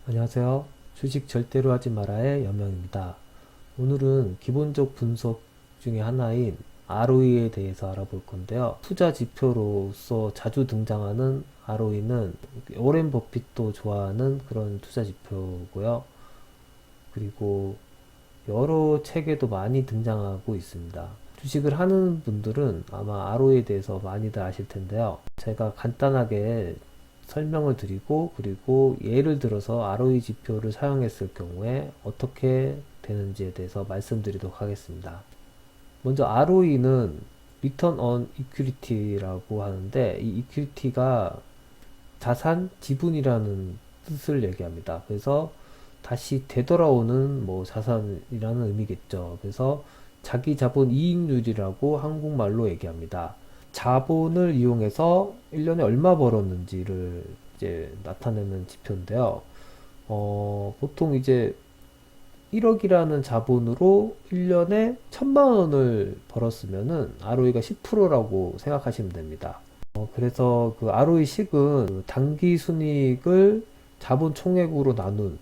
안녕하세요. 주식 절대로 하지 마라의 여명입니다. 오늘은 기본적 분석 중에 하나인 ROE에 대해서 알아볼 건데요. 투자 지표로서 자주 등장하는 ROE는 워렌 버핏도 좋아하는 그런 투자 지표고요. 그리고 여러 책에도 많이 등장하고 있습니다. 주식을 하는 분들은 아마 ROE에 대해서 많이들 아실 텐데요. 제가 간단하게 설명을 드리고, 그리고 예를 들어서 ROE 지표를 사용했을 경우에 어떻게 되는지에 대해서 말씀드리도록 하겠습니다. 먼저 ROE는 Return on Equity라고 하는데, 이 Equity가 자산 지분이라는 뜻을 얘기합니다. 그래서 다시 되돌아오는 뭐 자산이라는 의미겠죠. 그래서 자기 자본 이익률이라고 한국말로 얘기합니다. 자본을 이용해서 1년에 얼마 벌었는지를 이제 나타내는 지표인데요. 보통 이제 1억이라는 자본으로 1년에 1000만 원을 벌었으면은 ROE가 10%라고 생각하시면 됩니다. 그래서 그 ROE식은 그 단기 순이익을 자본 총액으로 나눈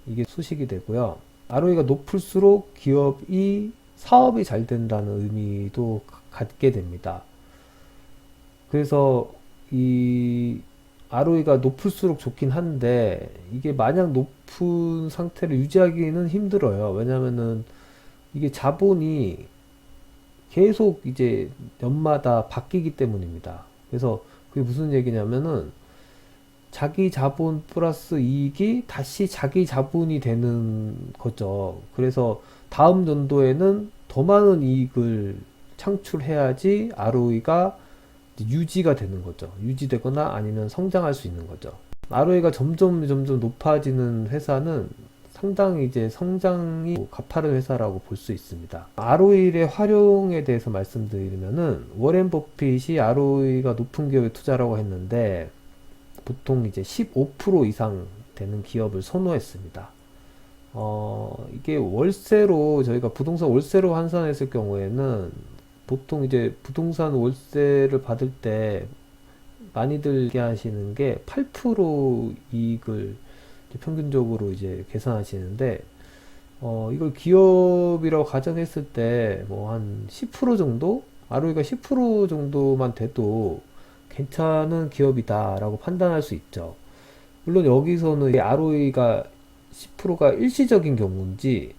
이게 수식이 되고요. ROE가 높을수록 기업이 사업이 잘 된다는 의미도 갖게 됩니다. 그래서 이 ROE가 높을수록 좋긴 한데 이게 마냥 높은 상태를 유지하기는 힘들어요. 왜냐면은 이게 자본이 계속 이제 년마다 바뀌기 때문입니다. 그래서 그게 무슨 얘기냐면은 자기 자본 플러스 이익이 다시 자기 자본이 되는 거죠. 그래서 다음 연도에는 더 많은 이익을 창출해야지 ROE가 유지가 되는 거죠. 유지되거나 아니면 성장할 수 있는 거죠. ROE가 점점 높아지는 회사는 상당히 이제 성장이 가파른 회사라고 볼 수 있습니다. ROE의 활용에 대해서 말씀드리면은 워렌 버핏이 ROE가 높은 기업에 투자라고 했는데 보통 이제 15% 이상 되는 기업을 선호했습니다. 이게 월세로 저희가 부동산 월세로 환산했을 경우에는 보통 이제 부동산 월세를 받을 때 많이들 얘기하시는 게 8% 이익을 이제 평균적으로 이제 계산하시는데 이걸 기업이라고 가정했을 때 뭐 한 10% 정도? ROE가 10% 정도만 돼도 괜찮은 기업이다라고 판단할 수 있죠. 물론 여기서는 ROE가 10%가 일시적인 경우인지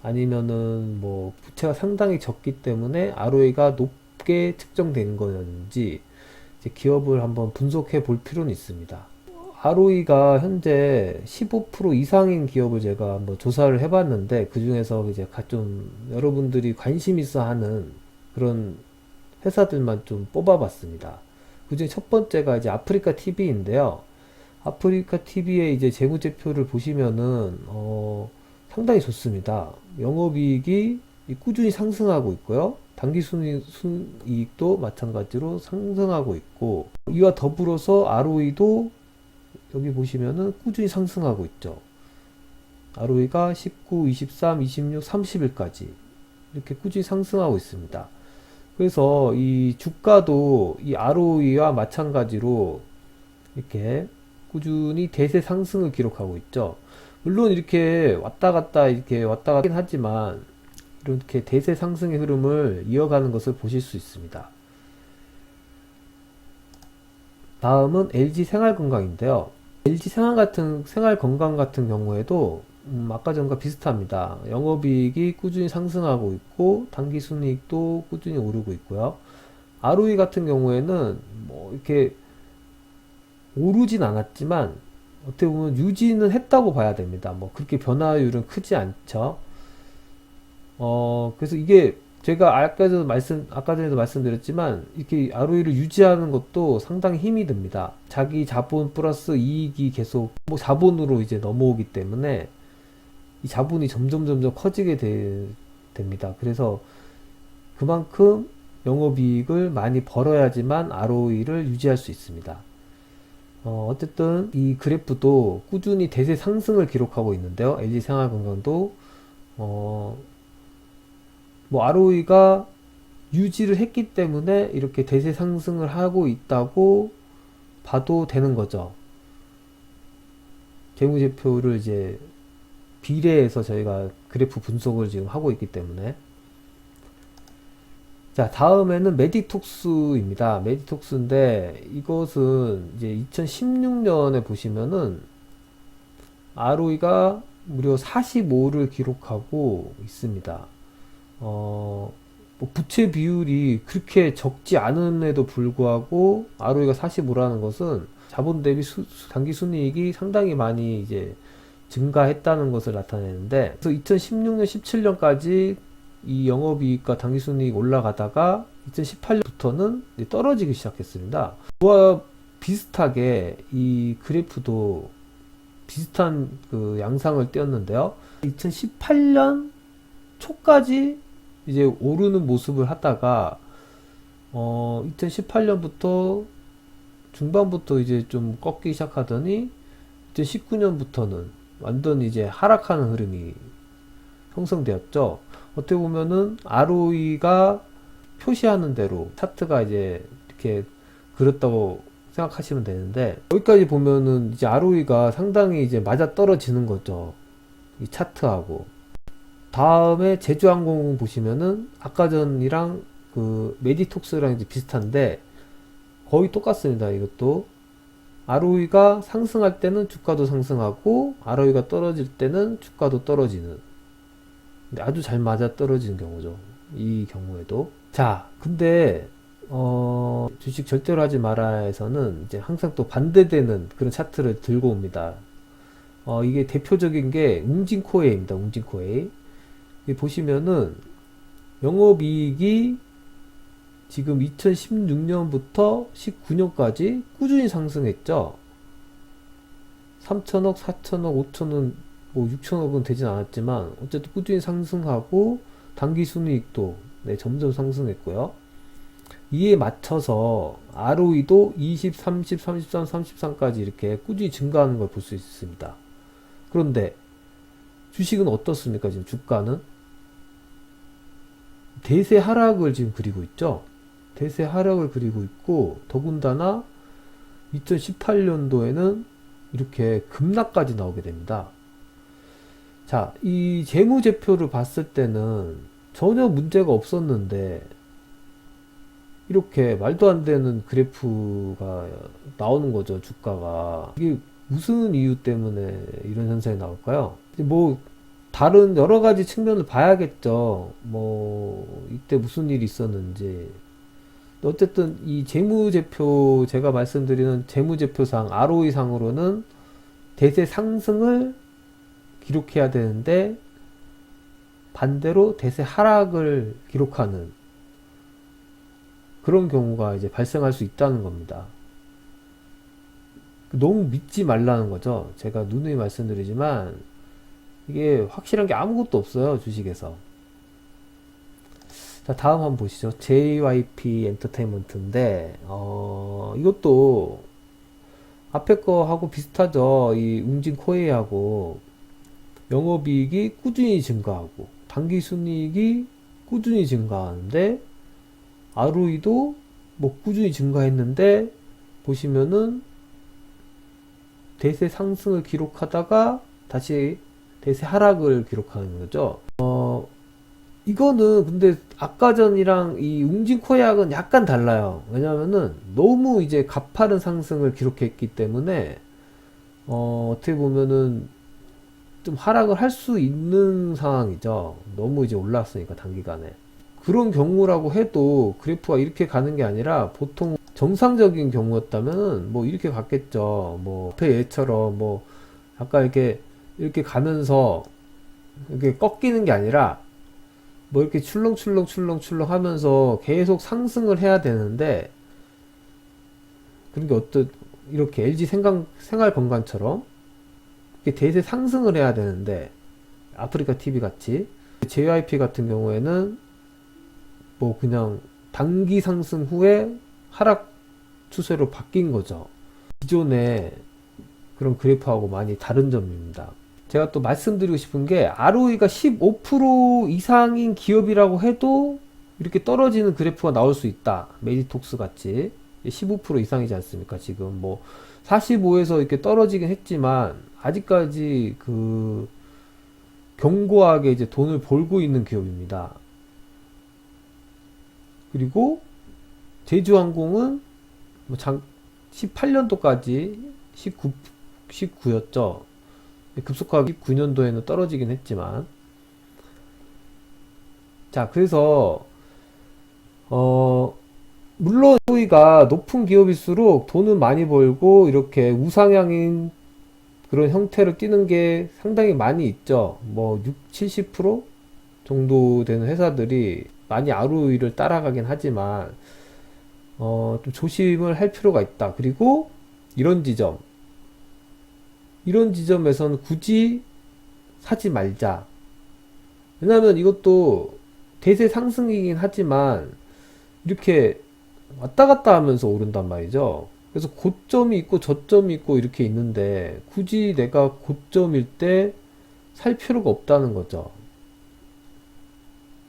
아니면은 뭐 부채가 상당히 적기 때문에 ROE가 높게 측정된 건지 이제 기업을 한번 분석해 볼 필요는 있습니다. ROE가 현재 15% 이상인 기업을 제가 한번 조사를 해봤는데 그 중에서 이제 좀 여러분들이 관심 있어 하는 그런 회사들만 좀 뽑아봤습니다. 그 중에 첫 번째가 이제 아프리카 TV인데요. 아프리카 TV의 이제 재무제표를 보시면은 상당히 좋습니다. 영업이익이 꾸준히 상승하고 있고요. 단기 순이익도 마찬가지로 상승하고 있고 이와 더불어서 ROE도 여기 보시면은 꾸준히 상승하고 있죠. ROE가 19, 23, 26, 30일까지 이렇게 꾸준히 상승하고 있습니다. 그래서 이 주가도 이 ROE와 마찬가지로 이렇게 꾸준히 대세 상승을 기록하고 있죠. 물론 이렇게 왔다 갔다 이렇게 왔다 갔긴 하지만 이렇게 대세 상승의 흐름을 이어가는 것을 보실 수 있습니다. 다음은 LG 생활건강인데요. LG 생활건강 같은 경우에도 아까 전과 비슷합니다. 영업이익이 꾸준히 상승하고 있고 당기순이익도 꾸준히 오르고 있고요. ROE 같은 경우에는 뭐 이렇게 오르진 않았지만 어떻게 보면 유지는 했다고 봐야 됩니다. 뭐 그렇게 변화율은 크지 않죠. 그래서 이게 제가 아까 전에도 말씀드렸지만 이렇게 ROE를 유지하는 것도 상당히 힘이 듭니다. 자기 자본 플러스 이익이 계속 뭐 자본으로 이제 넘어오기 때문에 이 자본이 점점 커지게 됩니다. 그래서 그만큼 영업이익을 많이 벌어야지만 ROE를 유지할 수 있습니다. 어쨌든 이 그래프도 꾸준히 대세 상승을 기록하고 있는데요. LG생활건강도 뭐 ROE가 유지를 했기 때문에 이렇게 대세 상승을 하고 있다고 봐도 되는 거죠. 재무제표를 이제 비례해서 저희가 그래프 분석을 지금 하고 있기 때문에. 자, 다음에는 메디톡스입니다. 메디톡스인데 이것은 이제 2016년에 보시면은 ROE가 무려 45를 기록하고 있습니다. 뭐 부채 비율이 그렇게 적지 않음에도 불구하고 ROE가 45라는 것은 자본 대비 당기 순이익이 상당히 많이 이제 증가했다는 것을 나타내는데, 그래서 2016년, 17년까지 이 영업이익과 당기순이익 올라가다가 2018년부터는 떨어지기 시작했습니다. 그와 비슷하게 이 그래프도 비슷한 그 양상을 띄었는데요. 2018년 초까지 이제 오르는 모습을 하다가 2018년부터 중반부터 이제 좀 꺾기 시작하더니 2019년부터는 완전 이제 하락하는 흐름이 형성되었죠. 어떻게 보면은 ROE가 표시하는 대로 차트가 이제 이렇게 그렸다고 생각하시면 되는데, 여기까지 보면은 이제 ROE가 상당히 이제 맞아 떨어지는 거죠. 이 차트하고. 다음에 제주항공 보시면은 아까 전이랑 그 메디톡스랑 이제 비슷한데 거의 똑같습니다. 이것도 ROE가 상승할 때는 주가도 상승하고 ROE가 떨어질 때는 주가도 떨어지는, 아주 잘 맞아 떨어지는 경우죠. 이 경우에도. 자, 근데 주식 절대로 하지 말아에서는 이제 항상 또 반대되는 그런 차트를 들고 옵니다. 이게 대표적인 게 웅진코웨이입니다. 웅진코웨이. 보시면은 영업이익이 지금 2016년부터 19년까지 꾸준히 상승했죠. 3천억, 4천억, 5천억, 뭐 6천억은 되진 않았지만 어쨌든 꾸준히 상승하고 당기순이익도 점점 상승했고요. 이에 맞춰서 ROE도 20, 30, 33, 33까지 이렇게 꾸준히 증가하는 걸 볼 수 있습니다. 그런데 주식은 어떻습니까? 지금 주가는 대세 하락을 지금 그리고 있죠. 대세 하락을 그리고 있고, 더군다나 2018년도에는 이렇게 급락까지 나오게 됩니다. 자, 이 재무제표를 봤을 때는 전혀 문제가 없었는데 이렇게 말도 안 되는 그래프가 나오는 거죠. 주가가. 이게 무슨 이유 때문에 이런 현상이 나올까요? 뭐 다른 여러 가지 측면을 봐야겠죠. 뭐 이때 무슨 일이 있었는지. 어쨌든 이 재무제표, 제가 말씀드리는 재무제표상 ROE 상으로는 대세 상승을 기록해야 되는데 반대로 대세 하락을 기록하는 그런 경우가 이제 발생할 수 있다는 겁니다. 너무 믿지 말라는 거죠. 제가 누누이 말씀드리지만 이게 확실한 게 아무것도 없어요, 주식에서. 자, 다음 한번 보시죠. JYP 엔터테인먼트인데 이것도 앞에 거하고 비슷하죠. 이 웅진코웨이하고 영업이익이 꾸준히 증가하고 당기순이익이 꾸준히 증가하는데 ROE도 뭐 꾸준히 증가했는데 보시면은 대세 상승을 기록하다가 다시 대세 하락을 기록하는 거죠. 이거는 근데 아까 전이랑 이 웅진코약은 약간 달라요. 왜냐면은 너무 이제 가파른 상승을 기록했기 때문에 어떻게 보면은 좀 하락을 할 수 있는 상황이죠. 너무 이제 올랐으니까 단기간에. 그런 경우라고 해도 그래프가 이렇게 가는 게 아니라 보통 정상적인 경우였다면은 뭐 이렇게 갔겠죠. 뭐 앞에 얘처럼 뭐 아까 이렇게 가면서 이렇게 꺾이는 게 아니라 뭐 이렇게 출렁출렁 하면서 계속 상승을 해야 되는데, 그런 게 이렇게 LG 생활건강처럼 이렇게 대세 상승을 해야 되는데, 아프리카 TV 같이 JYP 같은 경우에는 뭐 그냥 단기 상승 후에 하락 추세로 바뀐 거죠. 기존의 그런 그래프하고 많이 다른 점입니다. 제가 또 말씀드리고 싶은 게 ROE가 15% 이상인 기업이라고 해도 이렇게 떨어지는 그래프가 나올 수 있다. 메디톡스 같이 15% 이상이지 않습니까? 지금 뭐 45에서 이렇게 떨어지긴 했지만 아직까지 그 견고하게 이제 돈을 벌고 있는 기업입니다. 그리고 제주항공은 뭐 18년도까지 19였죠. 급속하게 19년도에는 떨어지긴 했지만. 자, 그래서 물론 ROE가 높은 기업일수록 돈은 많이 벌고 이렇게 우상향인 그런 형태를 띠는 게 상당히 많이 있죠. 뭐 6, 70% 정도 되는 회사들이 많이 ROE를 따라가긴 하지만 좀 조심을 할 필요가 있다. 그리고 이런 지점에서는 굳이 사지 말자. 왜냐하면 이것도 대세 상승이긴 하지만 이렇게 왔다 갔다 하면서 오른단 말이죠. 그래서 고점이 있고 저점이 있고 이렇게 있는데 굳이 내가 고점일 때 살 필요가 없다는 거죠.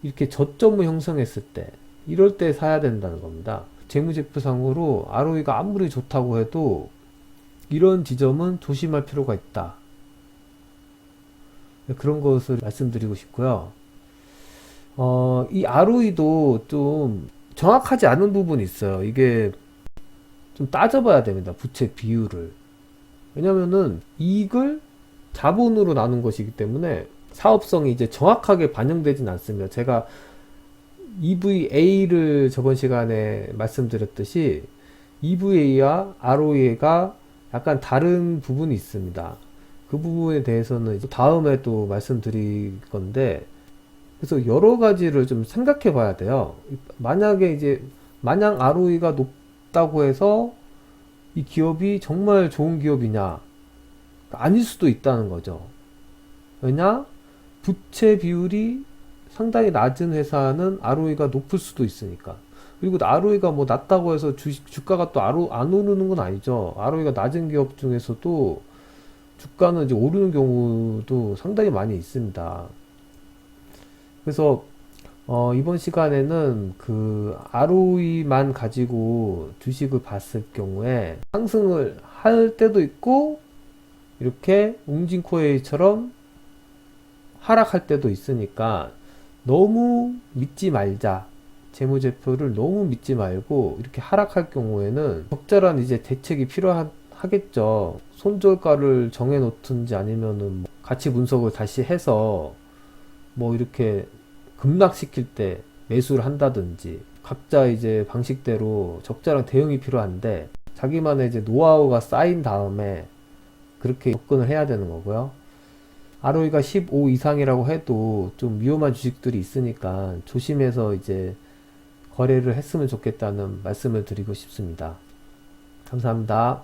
이렇게 저점을 형성했을 때 이럴 때 사야 된다는 겁니다. 재무제표상으로 ROE가 아무리 좋다고 해도 이런 지점은 조심할 필요가 있다. 그런 것을 말씀드리고 싶고요. 이 ROE도 좀 정확하지 않은 부분이 있어요. 이게 좀 따져봐야 됩니다. 부채 비율을. 왜냐면은 이익을 자본으로 나눈 것이기 때문에 사업성이 이제 정확하게 반영되진 않습니다. 제가 EVA를 저번 시간에 말씀드렸듯이 EVA와 ROE가 약간 다른 부분이 있습니다. 그 부분에 대해서는 이제 다음에 또 말씀드릴 건데, 그래서 여러 가지를 좀 생각해 봐야 돼요. 만약에 이제 마냥 ROE가 높다고 해서 이 기업이 정말 좋은 기업이냐? 아닐 수도 있다는 거죠. 왜냐? 부채 비율이 상당히 낮은 회사는 ROE가 높을 수도 있으니까. 그리고 ROE가 뭐 낮다고 해서 주가가 또 안 오르는 건 아니죠. ROE가 낮은 기업 중에서도 주가는 이제 오르는 경우도 상당히 많이 있습니다. 그래서 이번 시간에는 그 ROE만 가지고 주식을 봤을 경우에 상승을 할 때도 있고 이렇게 웅진코웨이처럼 하락할 때도 있으니까 너무 믿지 말자. 재무제표를 너무 믿지 말고 이렇게 하락할 경우에는 적절한 이제 대책이 필요하겠죠. 손절가를 정해 놓든지 아니면은 뭐 가치 분석을 다시 해서 뭐 이렇게 급락시킬 때 매수를 한다든지 각자 이제 방식대로 적절한 대응이 필요한데 자기만의 이제 노하우가 쌓인 다음에 그렇게 접근을 해야 되는 거고요. ROE가 15 이상이라고 해도 좀 위험한 주식들이 있으니까 조심해서 이제 거래를 했으면 좋겠다는 말씀을 드리고 싶습니다. 감사합니다.